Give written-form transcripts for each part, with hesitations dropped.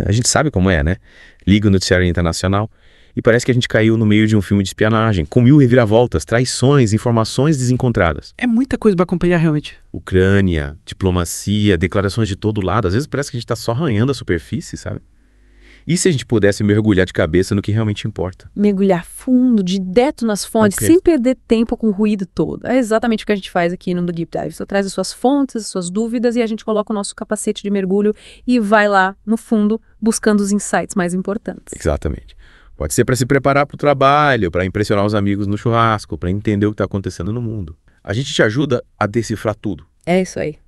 A gente sabe como é, né? Liga o noticiário internacional e parece que a gente caiu no meio de um filme de espionagem, com mil reviravoltas, traições, informações desencontradas. É muita coisa pra acompanhar, realmente. Ucrânia, diplomacia, declarações de todo lado. Às vezes parece que a gente tá só arranhando a superfície, sabe? E se a gente pudesse mergulhar de cabeça no que realmente importa? Mergulhar fundo, direto nas fontes, Ok. sem perder tempo com o ruído todo. É exatamente o que a gente faz aqui no Deep Dive. Você traz as suas fontes, as suas dúvidas e a gente coloca o nosso capacete de mergulho e vai lá, no fundo, buscando os insights mais importantes. Exatamente. Pode ser para se preparar para o trabalho, para impressionar os amigos no churrasco, para entender o que está acontecendo no mundo. A gente te ajuda a decifrar tudo. É isso aí.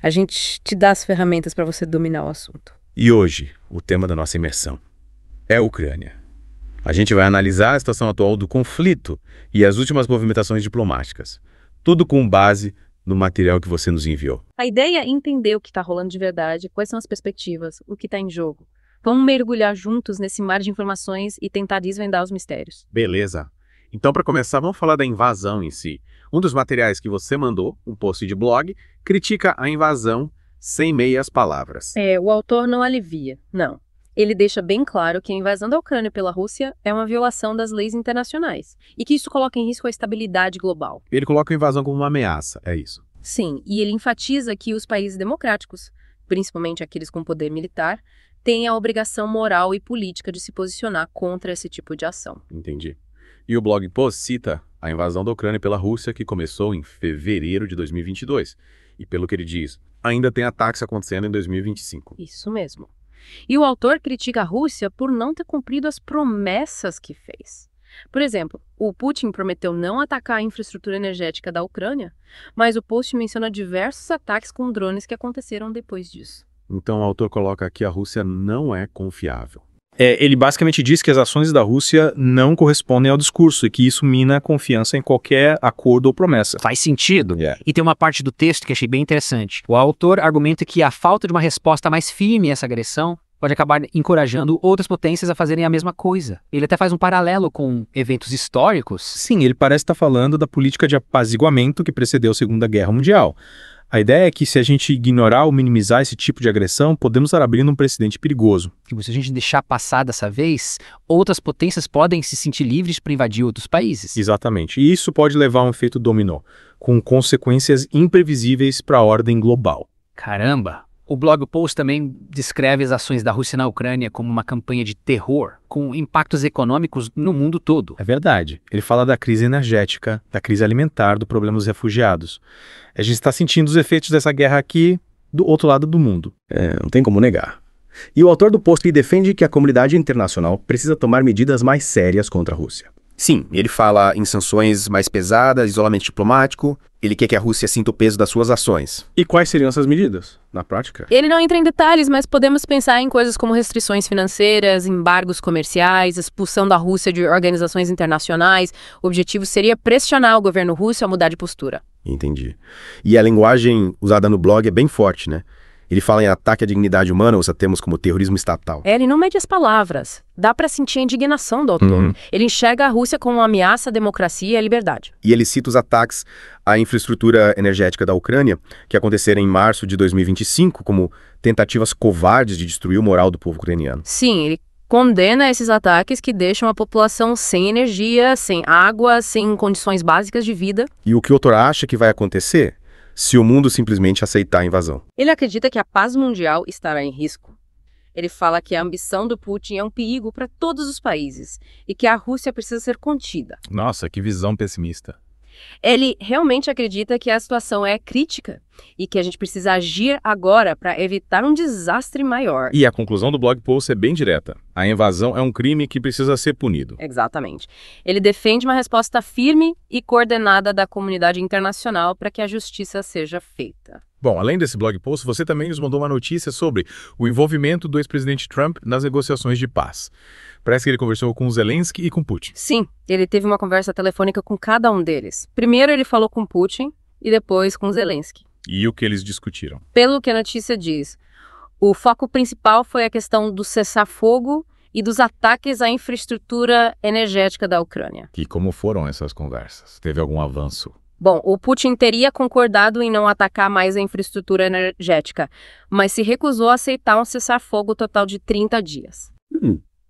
A gente te dá as ferramentas para você dominar o assunto. E hoje, o tema da nossa imersão é a Ucrânia. A gente vai analisar a situação atual do conflito e as últimas movimentações diplomáticas. Tudo com base no material que você nos enviou. A ideia é entender o que está rolando de verdade, quais são as perspectivas, o que está em jogo. Vamos mergulhar juntos nesse mar de informações e tentar desvendar os mistérios. Beleza. Então, para começar, vamos falar da invasão em si. Um dos materiais que você mandou, um post de blog, critica a invasão sem meias palavras. O autor não alivia, não. Ele deixa bem claro que a invasão da Ucrânia pela Rússia é uma violação das leis internacionais e que isso coloca em risco a estabilidade global. Ele coloca a invasão como uma ameaça, é isso. Sim, e ele enfatiza que os países democráticos, principalmente aqueles com poder militar, têm a obrigação moral e política de se posicionar contra esse tipo de ação. Entendi. E o blog post cita a invasão da Ucrânia pela Rússia, que começou em fevereiro de 2022. E pelo que ele diz, ainda tem ataques acontecendo em 2025. Isso mesmo. E o autor critica a Rússia por não ter cumprido as promessas que fez. Por exemplo, o Putin prometeu não atacar a infraestrutura energética da Ucrânia, mas o post menciona diversos ataques com drones que aconteceram depois disso. Então o autor coloca que a Rússia não é confiável. Ele basicamente diz que as ações da Rússia não correspondem ao discurso e que isso mina a confiança em qualquer acordo ou promessa. Faz sentido. Yeah. E tem uma parte do texto que achei bem interessante. O autor argumenta que a falta de uma resposta mais firme a essa agressão pode acabar encorajando outras potências a fazerem a mesma coisa. Ele até faz um paralelo com eventos históricos. Sim, ele parece estar falando da política de apaziguamento que precedeu a Segunda Guerra Mundial. A ideia é que se a gente ignorar ou minimizar esse tipo de agressão, podemos estar abrindo um precedente perigoso. Tipo, se a gente deixar passar dessa vez, outras potências podem se sentir livres para invadir outros países. Exatamente. E isso pode levar a um efeito dominó, com consequências imprevisíveis para a ordem global. Caramba! O blog post também descreve as ações da Rússia na Ucrânia como uma campanha de terror, com impactos econômicos no mundo todo. É verdade. Ele fala da crise energética, da crise alimentar, do problema dos refugiados. A gente está sentindo os efeitos dessa guerra aqui do outro lado do mundo. Não tem como negar. E o autor do post defende que a comunidade internacional precisa tomar medidas mais sérias contra a Rússia. Sim, ele fala em sanções mais pesadas, isolamento diplomático. Ele quer que a Rússia sinta o peso das suas ações. E quais seriam essas medidas, na prática? Ele não entra em detalhes, mas podemos pensar em coisas como restrições financeiras, embargos comerciais, expulsão da Rússia de organizações internacionais. O objetivo seria pressionar o governo russo a mudar de postura. Entendi. E a linguagem usada no blog é bem forte, né? Ele fala em ataque à dignidade humana, usa termos como terrorismo estatal. Ele não mede as palavras. Dá para sentir a indignação do autor. Ele enxerga a Rússia como uma ameaça à democracia e à liberdade. E ele cita os ataques à infraestrutura energética da Ucrânia, que aconteceram em março de 2025, como tentativas covardes de destruir o moral do povo ucraniano. Sim, ele condena esses ataques que deixam a população sem energia, sem água, sem condições básicas de vida. E o que o autor acha que vai acontecer se o mundo simplesmente aceitar a invasão? Ele acredita que a paz mundial estará em risco. Ele fala que a ambição do Putin é um perigo para todos os países e que a Rússia precisa ser contida. Nossa, que visão pessimista. Ele realmente acredita que a situação é crítica e que a gente precisa agir agora para evitar um desastre maior. E a conclusão do blog post é bem direta. A invasão é um crime que precisa ser punido. Exatamente. Ele defende uma resposta firme e coordenada da comunidade internacional para que a justiça seja feita. Bom, além desse blog post, você também nos mandou uma notícia sobre o envolvimento do ex-presidente Trump nas negociações de paz. Parece que ele conversou com Zelensky e com Putin. Sim, ele teve uma conversa telefônica com cada um deles. Primeiro ele falou com Putin e depois com Zelensky. E o que eles discutiram? Pelo que a notícia diz, o foco principal foi a questão do cessar-fogo e dos ataques à infraestrutura energética da Ucrânia. E como foram essas conversas? Teve algum avanço? Bom, o Putin teria concordado em não atacar mais a infraestrutura energética, mas se recusou a aceitar um cessar-fogo total de 30 dias.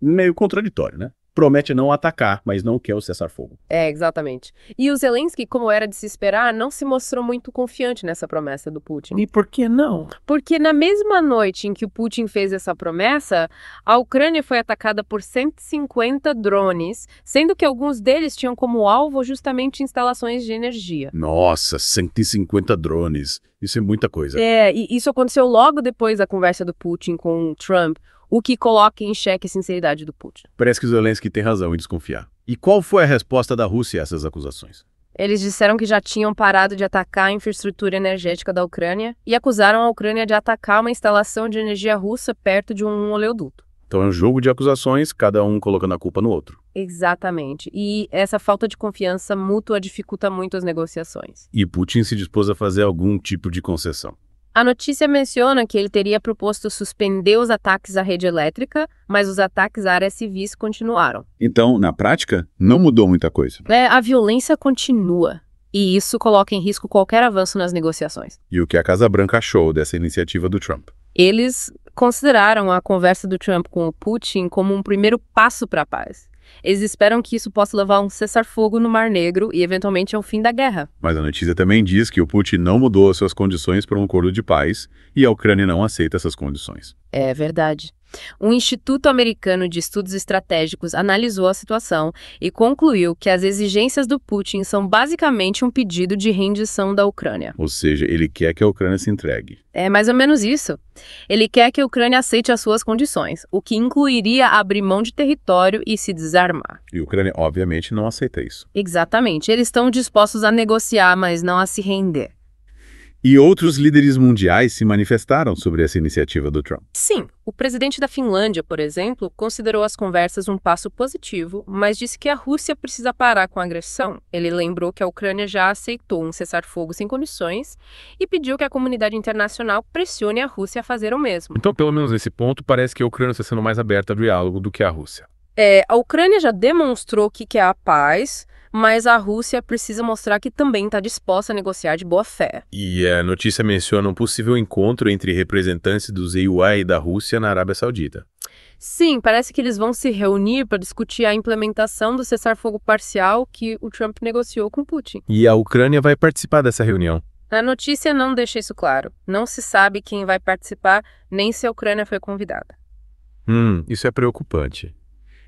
Meio contraditório, né? Promete não atacar, mas não quer o cessar-fogo. É, exatamente. E o Zelensky, como era de se esperar, não se mostrou muito confiante nessa promessa do Putin. E por que não? Porque na mesma noite em que o Putin fez essa promessa, a Ucrânia foi atacada por 150 drones, sendo que alguns deles tinham como alvo justamente instalações de energia. Nossa, 150 drones. Isso é muita coisa. E isso aconteceu logo depois da conversa do Putin com o Trump, o que coloca em xeque a sinceridade do Putin. Parece que o Zelensky tem razão em desconfiar. E qual foi a resposta da Rússia a essas acusações? Eles disseram que já tinham parado de atacar a infraestrutura energética da Ucrânia e acusaram a Ucrânia de atacar uma instalação de energia russa perto de um oleoduto. Então é um jogo de acusações, cada um colocando a culpa no outro. Exatamente. E essa falta de confiança mútua dificulta muito as negociações. E Putin se dispôs a fazer algum tipo de concessão. A notícia menciona que ele teria proposto suspender os ataques à rede elétrica, mas os ataques a áreas civis continuaram. Então, na prática, não mudou muita coisa. A violência continua, e isso coloca em risco qualquer avanço nas negociações. E o que a Casa Branca achou dessa iniciativa do Trump? Eles consideraram a conversa do Trump com o Putin como um primeiro passo para a paz. Eles esperam que isso possa levar a um cessar-fogo no Mar Negro e, eventualmente, ao fim da guerra. Mas a notícia também diz que o Putin não mudou as suas condições para um acordo de paz e a Ucrânia não aceita essas condições. É verdade. Um Instituto Americano de Estudos Estratégicos analisou a situação e concluiu que as exigências do Putin são basicamente um pedido de rendição da Ucrânia. Ou seja, ele quer que a Ucrânia se entregue. É mais ou menos isso. Ele quer que a Ucrânia aceite as suas condições, o que incluiria abrir mão de território e se desarmar. E a Ucrânia, obviamente, não aceita isso. Exatamente. Eles estão dispostos a negociar, mas não a se render. E outros líderes mundiais se manifestaram sobre essa iniciativa do Trump. Sim, o presidente da Finlândia, por exemplo, considerou as conversas um passo positivo, mas disse que a Rússia precisa parar com a agressão. Ele lembrou que a Ucrânia já aceitou um cessar-fogo sem condições e pediu que a comunidade internacional pressione a Rússia a fazer o mesmo. Então, pelo menos nesse ponto, parece que a Ucrânia está sendo mais aberta ao diálogo do que a Rússia. A Ucrânia já demonstrou que quer a paz, mas a Rússia precisa mostrar que também está disposta a negociar de boa fé. E a notícia menciona um possível encontro entre representantes dos EUA e da Rússia na Arábia Saudita. Sim, parece que eles vão se reunir para discutir a implementação do cessar-fogo parcial que o Trump negociou com Putin. E a Ucrânia vai participar dessa reunião. A notícia não deixa isso claro. Não se sabe quem vai participar, nem se a Ucrânia foi convidada. Isso é preocupante.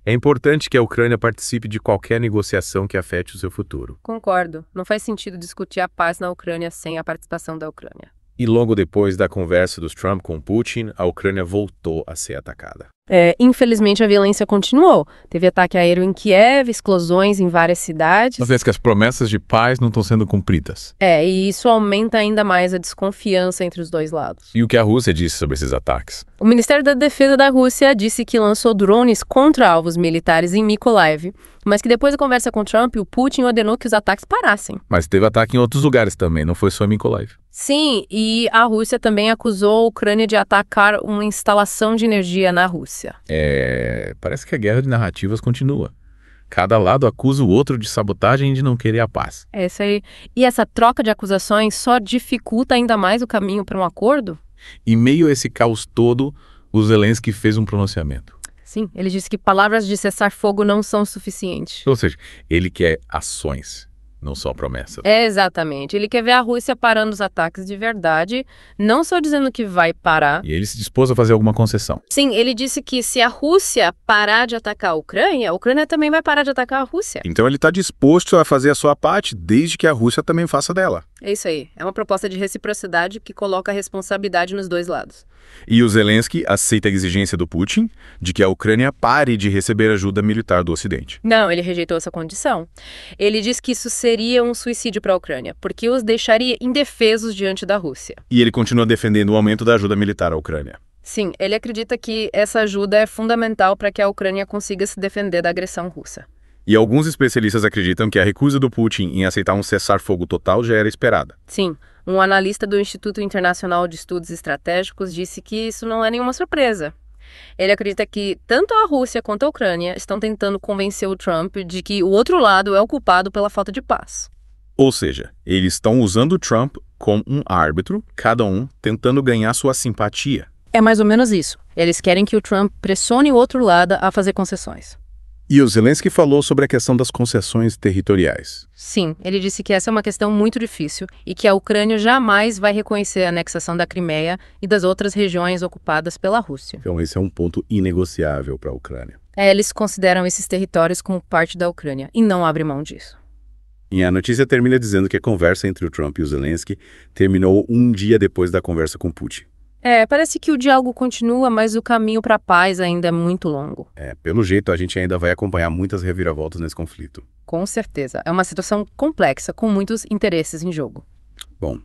É importante que a Ucrânia participe de qualquer negociação que afete o seu futuro. Concordo. Não faz sentido discutir a paz na Ucrânia sem a participação da Ucrânia. E logo depois da conversa dos Trump com Putin, a Ucrânia voltou a ser atacada. Infelizmente, a violência continuou. Teve ataque aéreo em Kiev, explosões em várias cidades. Parece que as promessas de paz não estão sendo cumpridas. E isso aumenta ainda mais a desconfiança entre os dois lados. E o que a Rússia disse sobre esses ataques? O Ministério da Defesa da Rússia disse que lançou drones contra alvos militares em Mykolaiv, mas que depois da conversa com Trump, o Putin ordenou que os ataques parassem. Mas teve ataque em outros lugares também, não foi só em Mykolaiv. Sim, e a Rússia também acusou a Ucrânia de atacar uma instalação de energia na Rússia. Parece que a guerra de narrativas continua. Cada lado acusa o outro de sabotagem e de não querer a paz. Isso aí. E essa troca de acusações só dificulta ainda mais o caminho para um acordo? Em meio a esse caos todo, o Zelensky fez um pronunciamento. Sim, ele disse que palavras de cessar-fogo não são suficientes. Ou seja, ele quer ações, não só promessas. Exatamente. Ele quer ver a Rússia parando os ataques de verdade, não só dizendo que vai parar. E ele se dispôs a fazer alguma concessão. Sim, ele disse que se a Rússia parar de atacar a Ucrânia também vai parar de atacar a Rússia. Então ele está disposto a fazer a sua parte, desde que a Rússia também faça dela. É isso aí. É uma proposta de reciprocidade que coloca a responsabilidade nos dois lados. E o Zelensky aceita a exigência do Putin de que a Ucrânia pare de receber ajuda militar do Ocidente. Não, ele rejeitou essa condição. Ele diz que isso seria um suicídio para a Ucrânia, porque os deixaria indefesos diante da Rússia. E ele continua defendendo o aumento da ajuda militar à Ucrânia. Sim, ele acredita que essa ajuda é fundamental para que a Ucrânia consiga se defender da agressão russa. E alguns especialistas acreditam que a recusa do Putin em aceitar um cessar-fogo total já era esperada. Sim, um analista do Instituto Internacional de Estudos Estratégicos disse que isso não é nenhuma surpresa. Ele acredita que tanto a Rússia quanto a Ucrânia estão tentando convencer o Trump de que o outro lado é o culpado pela falta de paz. Ou seja, eles estão usando o Trump como um árbitro, cada um tentando ganhar sua simpatia. É mais ou menos isso. Eles querem que o Trump pressione o outro lado a fazer concessões. E o Zelensky falou sobre a questão das concessões territoriais. Sim, ele disse que essa é uma questão muito difícil e que a Ucrânia jamais vai reconhecer a anexação da Crimeia e das outras regiões ocupadas pela Rússia. Então esse é um ponto inegociável para a Ucrânia. Eles consideram esses territórios como parte da Ucrânia e não abrem mão disso. E a notícia termina dizendo que a conversa entre o Trump e o Zelensky terminou um dia depois da conversa com Putin. Parece que o diálogo continua, mas o caminho para a paz ainda é muito longo. Pelo jeito, a gente ainda vai acompanhar muitas reviravoltas nesse conflito. Com certeza. É uma situação complexa, com muitos interesses em jogo. Bom,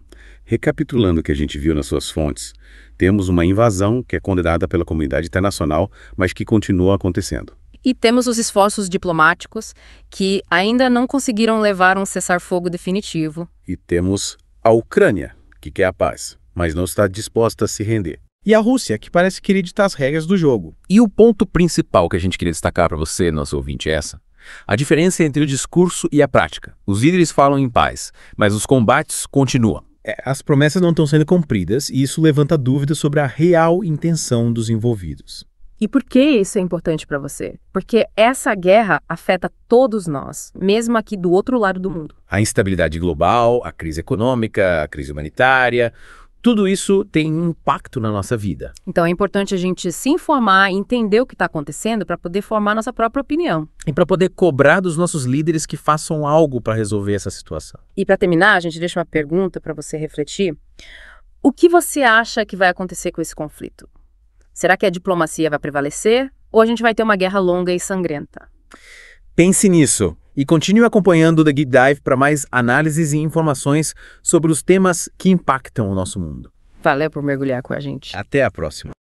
recapitulando o que a gente viu nas suas fontes, temos uma invasão que é condenada pela comunidade internacional, mas que continua acontecendo. E temos os esforços diplomáticos que ainda não conseguiram levar um cessar-fogo definitivo. E temos a Ucrânia, que quer a paz, mas não está disposta a se render. E a Rússia, que parece querer ditar as regras do jogo. E o ponto principal que a gente queria destacar para você, nosso ouvinte, é essa. A diferença entre o discurso e a prática. Os líderes falam em paz, mas os combates continuam. As promessas não estão sendo cumpridas e isso levanta dúvidas sobre a real intenção dos envolvidos. E por que isso é importante para você? Porque essa guerra afeta todos nós, mesmo aqui do outro lado do mundo. A instabilidade global, a crise econômica, a crise humanitária, tudo isso tem um impacto na nossa vida. Então é importante a gente se informar e entender o que está acontecendo para poder formar nossa própria opinião. E para poder cobrar dos nossos líderes que façam algo para resolver essa situação. E para terminar, a gente deixa uma pergunta para você refletir. O que você acha que vai acontecer com esse conflito? Será que a diplomacia vai prevalecer ou a gente vai ter uma guerra longa e sangrenta? Pense nisso e continue acompanhando o The Geek Dive para mais análises e informações sobre os temas que impactam o nosso mundo. Valeu por mergulhar com a gente. Até a próxima.